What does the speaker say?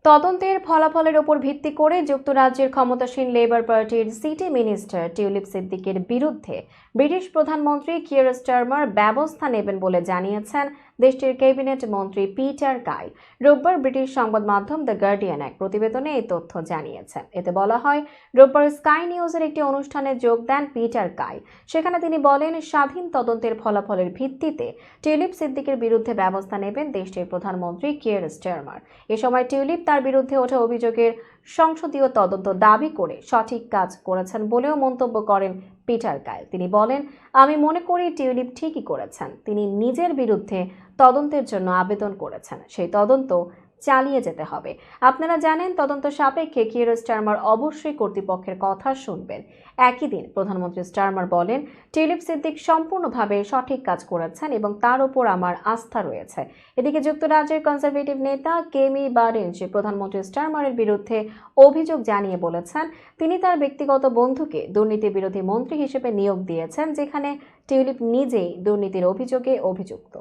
তদন্তের ফলাফলের উপর ভিত্তি করে যুক্তরাজ্যের ক্ষমতাসীন লেবার পার্টির সিটি মিনিস্টার টিউলিপ সিদ্দিকের বিরুদ্ধে ব্রিটিশ প্রধানমন্ত্রী কিয়ার স্টারমার ব্যবস্থা নেবেন বলে জানিয়েছেন দেশটির ক্যাবিনেট মন্ত্রী পিটার কাই। রোববার ব্রিটিশ সংবাদ মাধ্যম দ্য গার্ডিয়ান এক প্রতিবেদনে এই তথ্য জানিয়েছেন। এতে বলা হয়, রোববার স্কাই নিউজের একটি অনুষ্ঠানে যোগ দেন পিটার কাই। সেখানে তিনি বলেন, স্বাধীন তদন্তের ফলাফলের ভিত্তিতে টিউলিপ সিদ্দিকের বিরুদ্ধে ব্যবস্থা নেবেন দেশটির প্রধানমন্ত্রী কিয়ার স্টারমার। এ সময় টিউলিপ তার বিরুদ্ধে ওঠা অভিযোগের সংসদীয় তদন্ত দাবি করে সঠিক কাজ করেছেন বলেও মন্তব্য করেন পিটার কাইল। তিনি বলেন, আমি মনে করি টিউলিপ ঠিকই করেছেন। তিনি নিজের বিরুদ্ধে তদন্তের জন্য আবেদন করেছেন, সেই তদন্ত চালিয়ে যেতে হবে। আপনারা জানেন, তদন্ত সাপেক্ষে কিয়ার স্টারমার অবশ্যই কর্তৃপক্ষের কথা শুনবেন। একই দিন প্রধানমন্ত্রী স্টারমার বলেন, টিউলিপ সিদ্দিক সম্পূর্ণভাবে সঠিক কাজ করেছেন এবং তার উপর আমার আস্থা রয়েছে। এদিকে যুক্তরাজ্যের কনজারভেটিভ নেতা কেমি বারেঞ্জ প্রধানমন্ত্রী স্টারমারের বিরুদ্ধে অভিযোগ জানিয়ে বলেছেন, তিনি তার ব্যক্তিগত বন্ধুকে দুর্নীতি বিরোধী মন্ত্রী হিসেবে নিয়োগ দিয়েছেন, যেখানে টিউলিপ নিজেই দুর্নীতির অভিযোগে অভিযুক্ত।